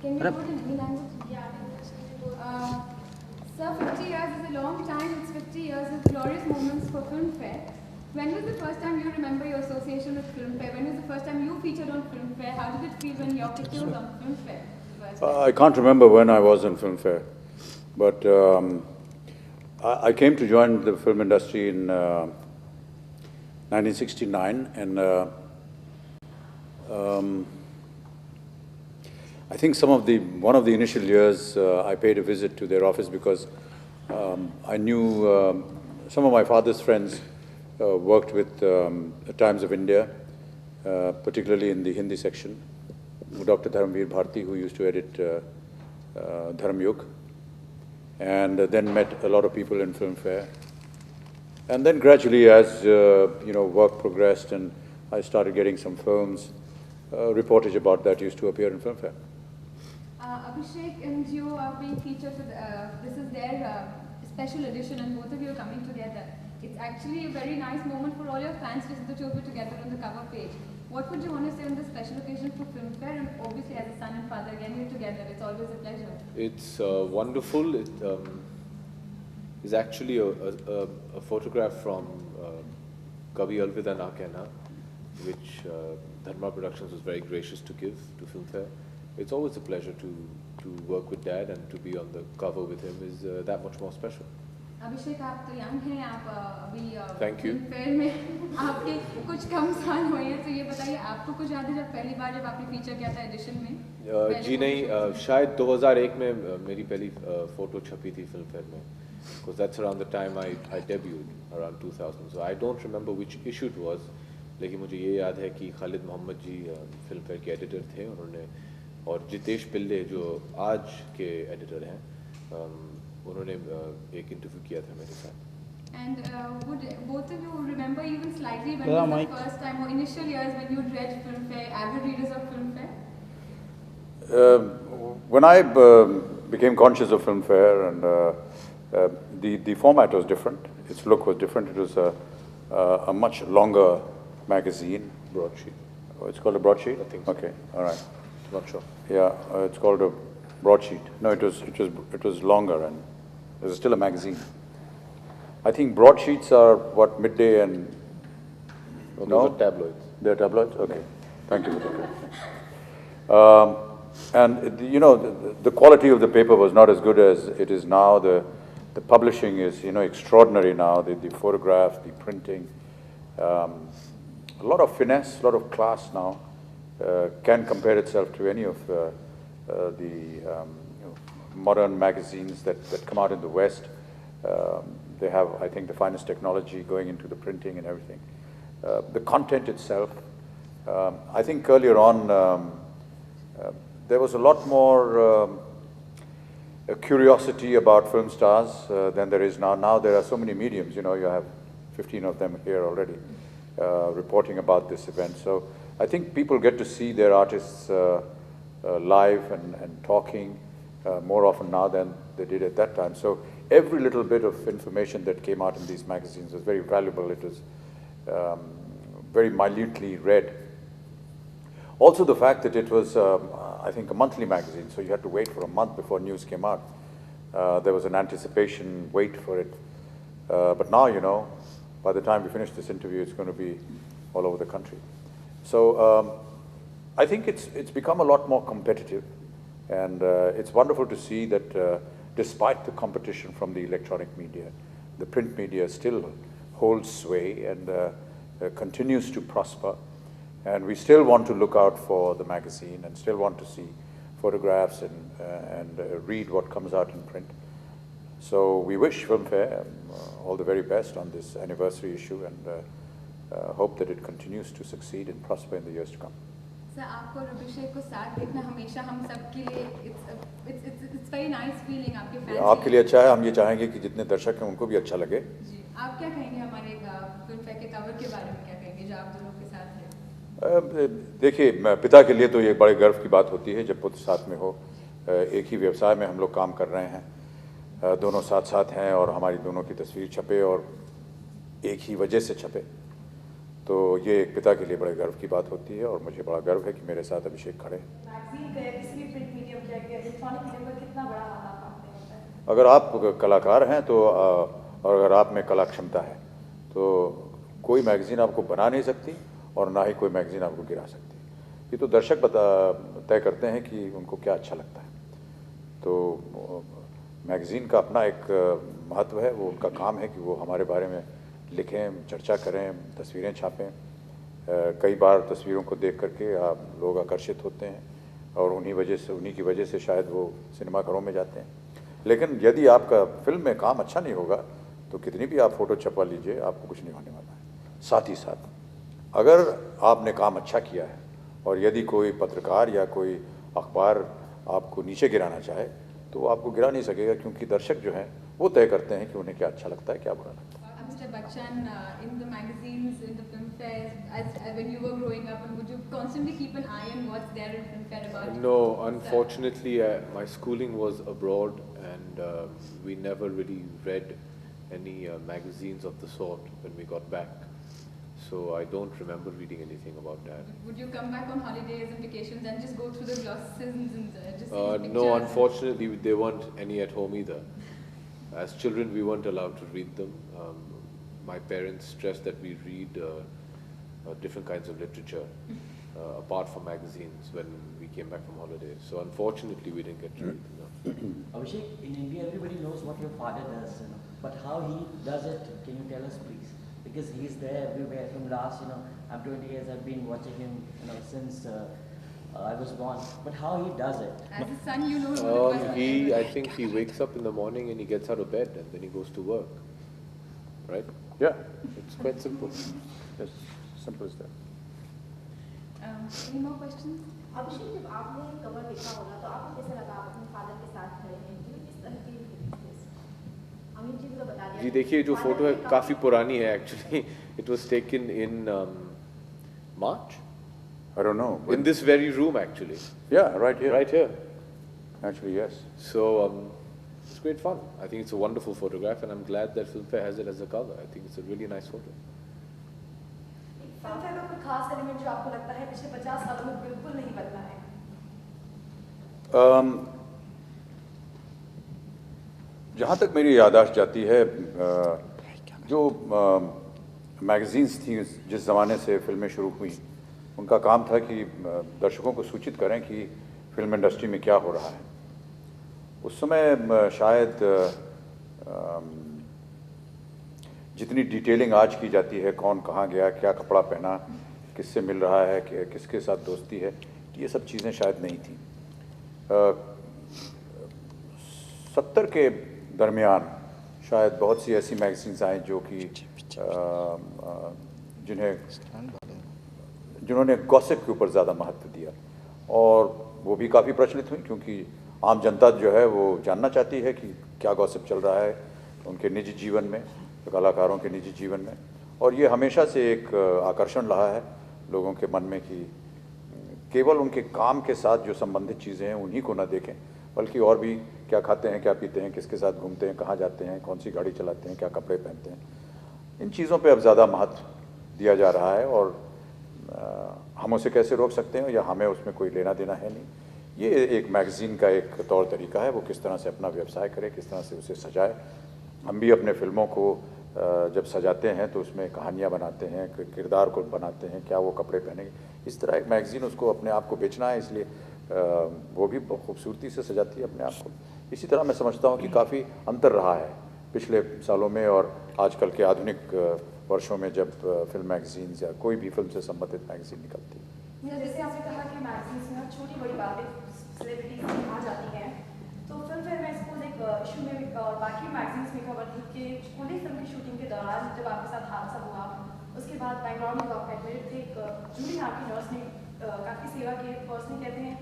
Can you put in any language? Yeah. Sir, 50 years is a long time. It's 50 years of glorious moments for Filmfare. When was the first time you remember your association with Filmfare? When was the first time you featured on Filmfare? How did it feel when your picture was on Filmfare? I can't remember when I was in Filmfare, but I came to join the film industry in 1969, and I think one of the initial years I paid a visit to their office because I knew some of my father's friends worked with the Times of India, particularly in the Hindi section. Dr. Dharamveer Bharti, who used to edit Dharam Yug, and then met a lot of people in Filmfare. And then gradually, as work progressed and I started getting some films, reportage about that used to appear in Filmfare. Abhishek and you are being featured with, this is their special edition, and both of you are coming together. It's actually a very nice moment for all your fans to see the two of you together on the cover page. What would you want to say on this special occasion for Filmfare, and obviously as a son and father, again you're together, it's always a pleasure. It's wonderful. It is actually a photograph from Kabhi Alvida Na Kehna, which Dharma Productions was very gracious to give to Filmfare. It's always a pleasure to work with Dad, and to be on the cover with him is that much more special. अभिषेक आप तो young हैं, आप अभी Filmfare में आपके कुछ कम साल हुए हैं, तो ये बताइए आपको कुछ याद है जब पहली बार जब आपने फीचर किया था एडिशन में? जी नहीं, शायद 2001 में मेरी पहली फोटो छपी थी फिल्मफेयर में, because that's around the time I debuted around 2000. So I don't remember which issue it was, लेकिन मुझे ये याद है कि खालिद मोहम्मद जी फिल्मफेयर के एडिटर थे, उन्होंने, और जितेश पिल्ले जो आज के एडिटर हैं, उन्होंने एक इंटरव्यू किया था मेरे साथ. And would both of you remember even slightly when was the first time or initial years when you read Filmfare, avid readers of Filmfare? When I became conscious of Filmfare, and the format was different, its look was different. It was a much longer magazine. Broadsheet. Oh, it's called a broadsheet? I think so. Okay, all right. Not sure. Yeah, it's called a broadsheet. No, it was longer, and it was still a magazine. I think broadsheets are what, Midday and... No, those are tabloids. They're tabloids? Okay. Thank you for that. And the quality of the paper was not as good as it is now. The publishing is extraordinary now. The photographs, the printing, a lot of finesse, a lot of class now. Can compare itself to any of the modern magazines that come out in the West. They have, I think, the finest technology going into the printing and everything. The content itself, I think earlier on, there was a lot more curiosity about film stars than there is now. Now there are so many mediums, you have 15 of them here already reporting about this event. So I think people get to see their artists live and talking more often now than they did at that time. So every little bit of information that came out in these magazines was very valuable. It was very minutely read. Also the fact that it was, I think, a monthly magazine, so you had to wait for a month before news came out. There was an anticipation wait for it. But now, by the time we finish this interview, it's going to be all over the country. So I think it's become a lot more competitive, and it's wonderful to see that despite the competition from the electronic media, the print media still holds sway and continues to prosper. And we still want to look out for the magazine and still want to see photographs and read what comes out in print. So we wish Filmfare all the very best on this anniversary issue, and hope that it continues to succeed and prosper in the years to come. Sir, आपको और अभिषेक को साथ देखना हमेशा हम सबके लिए it's very nice feeling आपके fans आपके लिए अच्छा है, हम ये चाहेंगे कि जितने दर्शक हैं उनको भी अच्छा लगे. जी, आप क्या कहेंगे हमारे Filmfare के कवर के बारे में, क्या कहेंगे जो आप दोनों के साथ हैं? देखिए, पिता के लिए तो ये बड़े गर्व की बात होती है जब पुत्र साथ में हो. एक ही व्यवसाय में हम लोग काम कर रहे हैं, दोनों साथ साथ हैं, और हमारी दोनों की तस्वीर छपे और एक ही वजह से छपे, तो ये एक पिता के लिए बड़े गर्व की बात होती है. और मुझे बड़ा गर्व है कि मेरे साथ अभिषेक खड़े. मैगजीन का या किसी भी प्रिंट मीडियम का इलेक्ट्रॉनिक मीडिया पर कितना बड़ा हाथ आप मानते हैं? अगर आप कलाकार हैं तो और अगर आप में कला क्षमता है तो कोई मैगज़ीन आपको बना नहीं सकती और ना ही कोई मैगज़ीन आपको गिरा सकती। ये तो दर्शक तय करते हैं कि उनको क्या अच्छा लगता है। तो मैगज़ीन का अपना एक महत्व है, वो उनका काम है कि वो हमारे बारे में लिखें, चर्चा करें, तस्वीरें छापें। कई बार तस्वीरों को देख करके आप लोग आकर्षित होते हैं और उन्हीं की वजह से शायद वो सिनेमाघरों में जाते हैं। लेकिन यदि आपका फिल्म में काम अच्छा नहीं होगा तो कितनी भी आप फ़ोटो छपवा लीजिए, आपको कुछ नहीं होने वाला है। साथ ही साथ अगर आपने काम अच्छा किया है और यदि कोई पत्रकार या कोई अखबार आपको नीचे गिराना चाहे तो वो आपको गिरा नहीं सकेगा, क्योंकि दर्शक जो हैं वो तय करते हैं कि उन्हें क्या अच्छा लगता है, क्या बुरा लगता है। Mr. Bachchan, in the magazines, in the film fairs, when you were growing up, and would you constantly keep an eye on what's there in film fair about? No, unfortunately, my schooling was abroad, and we never really read any magazines of the sort when we got back. So I don't remember reading anything about that. Would you come back on holidays and vacations and just go through the glosses and just see pictures? No, unfortunately, there weren't any at home either. As children, we weren't allowed to read them. My parents stressed that we read different kinds of literature apart from magazines when we came back from holidays. So unfortunately, we didn't get to read them. No. Abhishek, in India, everybody knows what your father does, but how he does it, can you tell us, please? Because he's there everywhere from last, I'm 20 years, I've been watching him, since I was born. But how he does it? As a son, you know what it was. I think he wakes up in the morning and he gets out of bed and then he goes to work, right? Yeah, It's quite simple. yes, simple as that. Any more questions? अभिषेक, जब आपने cover देखा होगा तो आपको कैसा लगा? आप अपने फादर के साथ खड़े हैं, किस तरह की अमित जी को बता दिया। जी देखिए, जो फोटो है काफ़ी पुरानी है actually. It was taken in March. I don't know. In this very room actually. Yeah, right here. Right here. Actually, yes. So it's great fun. I think it's a wonderful photograph and I'm glad that Filmfare has it as a cover. I think it's a really nice photo. Film fair का कोई खास element जो आपको लगता है पिछले 50 सालों में बिल्कुल नहीं बदला है? जहाँ तक मेरी याददाश्त जाती है, जो मैगज़ीन्स थी जिस ज़माने से फिल्में शुरू हुई, उनका काम था कि दर्शकों को सूचित करें कि फिल्म इंडस्ट्री में क्या हो रहा है। उस समय शायद जितनी डिटेलिंग आज की जाती है, कौन कहाँ गया, क्या कपड़ा पहना, किससे मिल रहा है, किसके साथ दोस्ती है, ये सब चीज़ें शायद नहीं थी। 70 के दरमियान शायद बहुत सी ऐसी मैगज़ीन्स आई जो कि जिन्होंने गॉसिप के ऊपर ज़्यादा महत्व दिया, और वो भी काफ़ी प्रचलित हुई, क्योंकि आम जनता जो है वो जानना चाहती है कि क्या गॉसिप चल रहा है उनके निजी जीवन में, कलाकारों के निजी जीवन में। और ये हमेशा से एक आकर्षण रहा है लोगों के मन में कि केवल उनके काम के साथ जो संबंधित चीज़ें हैं उन्हीं को ना देखें, बल्कि और भी क्या खाते हैं, क्या पीते हैं, किसके साथ घूमते हैं, कहाँ जाते हैं, कौन सी गाड़ी चलाते हैं, क्या कपड़े पहनते हैं, इन चीज़ों पे अब ज़्यादा महत्व दिया जा रहा है। और हम उसे कैसे रोक सकते हैं या हमें उसमें कोई लेना देना है नहीं। ये एक मैगज़ीन का एक तौर तरीका है, वो किस तरह से अपना व्यवसाय करे, किस तरह से उसे सजाए। हम भी अपने फिल्मों को जब सजाते हैं तो उसमें कहानियाँ बनाते हैं, किरदार को बनाते हैं, क्या वो कपड़े पहनेंगे, इस तरह एक मैगज़ीन उसको अपने आप को बेचना है, इसलिए वो भी बहुत खूबसूरती से सजाती है अपने आप को। इसी तरह मैं समझता हूँ कि काफ़ी अंतर रहा है पिछले सालों में और आजकल के आधुनिक वर्षों में जब फिल्म मैगज़ीन्स या कोई भी फिल्म से संबंधित मैगज़ीन निकलती है। जैसे आपने कहा कि मैगजीन्स में छोटी बड़ी बातें सेलिब्रिटीज में आ जाती हैं, तो फिल्म फेयर में सपोज एक इशू में और बाकी मैगजीन्स में खबर थी कि कोली फिल्म की शूटिंग के दौरान जब आपके साथ हादसा हुआ, उसके बाद बैंगलोर में आप एडमिट थे, एक जूली नाम की नर्स ने काफ़ी सेवा की। पर्सनली कहते हैं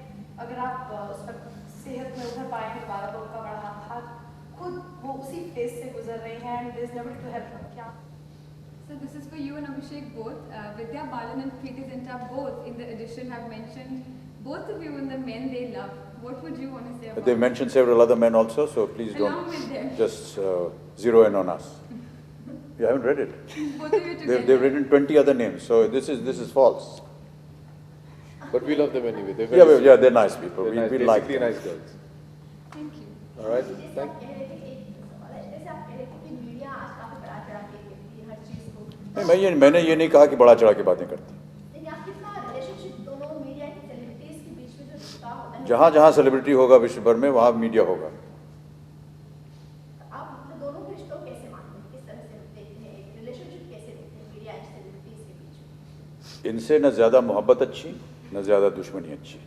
अगर आप उस वक्त सेहत में उभर पाए हैं दोबारा तो उनका बड़ा हाथ था, खुद वो उसी फेज से गुजर रही हैं and there is never to help. क्या So this is for you and Abhishek both. Vidya Balan and Preeti Zinta both in the edition have mentioned both of you and the men they love. What would you want to say about They mentioned several other men also, so please Along with them. don't just zero in on us. You haven't read it. both of you together? They've written 20 other names, so this is false. But we love them anyway. They're Yeah, very yeah, they're nice people. They're nice, We like basically them. nice girls. All right, जैसे thank आप कह रहे थे एक सवाल है, जैसे आप कह रहे थे कि मीडिया आज काफी बढ़ा चढ़ा के देखती है हर चीज को। नहीं, मैंने ये नहीं कहा कि बड़ा चढ़ा के बातें करती। लेकिन आप कितना रिलेशनशिप दोनों मीडिया की सेलिब्रिटीज के बीच में जो रिश्ता होता है, जहाँ जहाँ सेलिब्रिटी होगा विश्व भर में, वहाँ मीडिया होगा। आप मतलब दोनों के रिश्तों को कैसे मानते हैं, किस तरह से देखते हैं, एक रिलेशनशिप कैसे देखते हैं मीडिया एंड सेलिब्रिटीज के बीच में? इनसे न ज़्यादा मोहब्बत अच्छी, न ज़्यादा दुश्मनी अच्छी।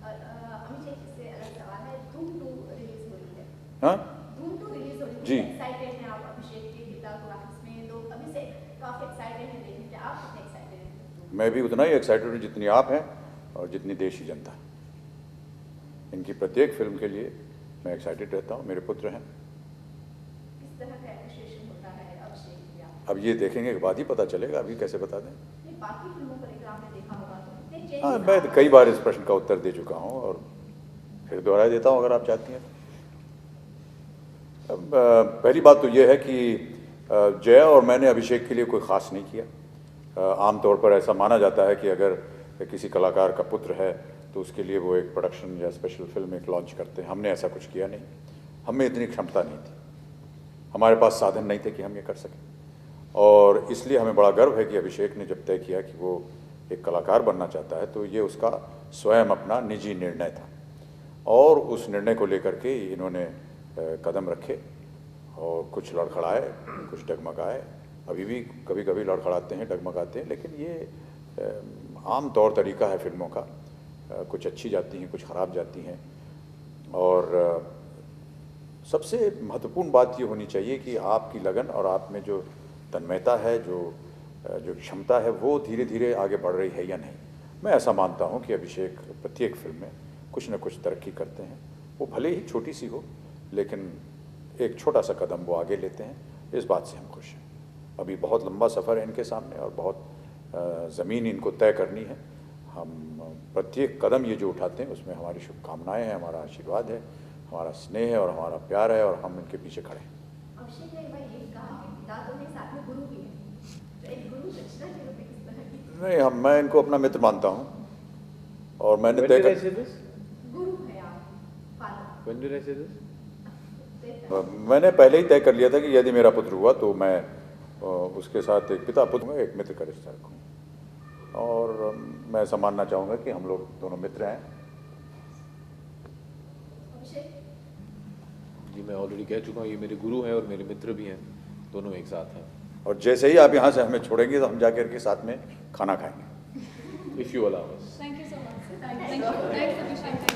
और अभिषेक से अलग सवाल है, धूम 2 रिलीज हो रही है। हाँ, धूम 2 रिलीज हो रही है, जी। एक्साइटेड हैं आप अभिषेक के किरदार को वापस में, लोग अभिषेक काफी एक्साइटेड हैं देखने के, आप कितने एक्साइटेड हैं? मैं भी उतना ही एक्साइटेड हूँ जितनी आप हैं और जितनी देश की जनता। इनकी प्रत्येक फिल्म के लिए मैं एक्साइटेड रहता हूँ। मेरे पुत्र हैं। किस तरह का एप्रिशिएशन होता है अभिषेक की आप? अब ये देखेंगे के बाद ही पता चलेगा, अभी कैसे बता दें। ये बाकी फिल्मों को लेकर आपने देखा होगा तो कितने चेंजेस हाँ, मैं कई बार इस प्रश्न का उत्तर दे चुका हूँ और फिर दोहरा देता हूँ अगर आप चाहती हैं। अब पहली बात तो ये है कि जया और मैंने अभिषेक के लिए कोई ख़ास नहीं किया। आमतौर पर ऐसा माना जाता है कि अगर किसी कलाकार का पुत्र है तो उसके लिए वो एक प्रोडक्शन या स्पेशल फिल्म एक लॉन्च करते हैं। हमने ऐसा कुछ किया नहीं, हमें इतनी क्षमता नहीं थी, हमारे पास साधन नहीं थे कि हम ये कर सकें। और इसलिए हमें बड़ा गर्व है कि अभिषेक ने जब तय किया कि वो एक कलाकार बनना चाहता है तो ये उसका स्वयं अपना निजी निर्णय था और उस निर्णय को लेकर के इन्होंने कदम रखे और कुछ लड़खड़ाए, कुछ डगमगाए, अभी भी कभी कभी लड़खड़ाते हैं, डगमगाते हैं, लेकिन ये आम तौर तरीका है फिल्मों का। कुछ अच्छी जाती हैं, कुछ ख़राब जाती हैं। और सबसे महत्वपूर्ण बात ये होनी चाहिए कि आपकी लगन और आप में जो तन्मयता है, जो क्षमता है, वो धीरे धीरे आगे बढ़ रही है या नहीं। मैं ऐसा मानता हूँ कि अभिषेक प्रत्येक फिल्म में कुछ न कुछ तरक्की करते हैं। वो भले ही छोटी सी हो, लेकिन एक छोटा सा कदम वो आगे लेते हैं। इस बात से हम खुश हैं। अभी बहुत लंबा सफ़र है इनके सामने और बहुत ज़मीन इनको तय करनी है। हम प्रत्येक कदम ये जो उठाते हैं उसमें हमारी शुभकामनाएं हैं, हमारा आशीर्वाद है, हमारा स्नेह है और हमारा प्यार है और हम इनके पीछे खड़े हैं। अभिषेक ने एक बार ये कहा कि पिता तो नहीं, साथ में गुरु भी है, तो एक गुरु दक्षिणा के रूप में किस तरह की? नहीं, मैं इनको अपना मित्र मानता हूँ और मैंने When तय did I कर say this? गुरु है आप, father. When did I say this? मैंने पहले ही तय कर लिया था कि यदि मेरा पुत्र हुआ तो मैं उसके साथ एक पिता पुत्र में एक मित्र का रिश्ता रखूँ और मैं ऐसा मानना चाहूँगा कि हम लोग दोनों मित्र हैं। अभिषेक, जी, मैं ऑलरेडी कह चुका हूँ, ये मेरे गुरु हैं और मेरे मित्र भी हैं, दोनों एक साथ हैं। और जैसे ही आप यहाँ से हमें छोड़ेंगे तो हम जाकर के साथ में खाना खाएंगे। If you allow us. Thank you so much. Thank you. Thanks, Abhishek.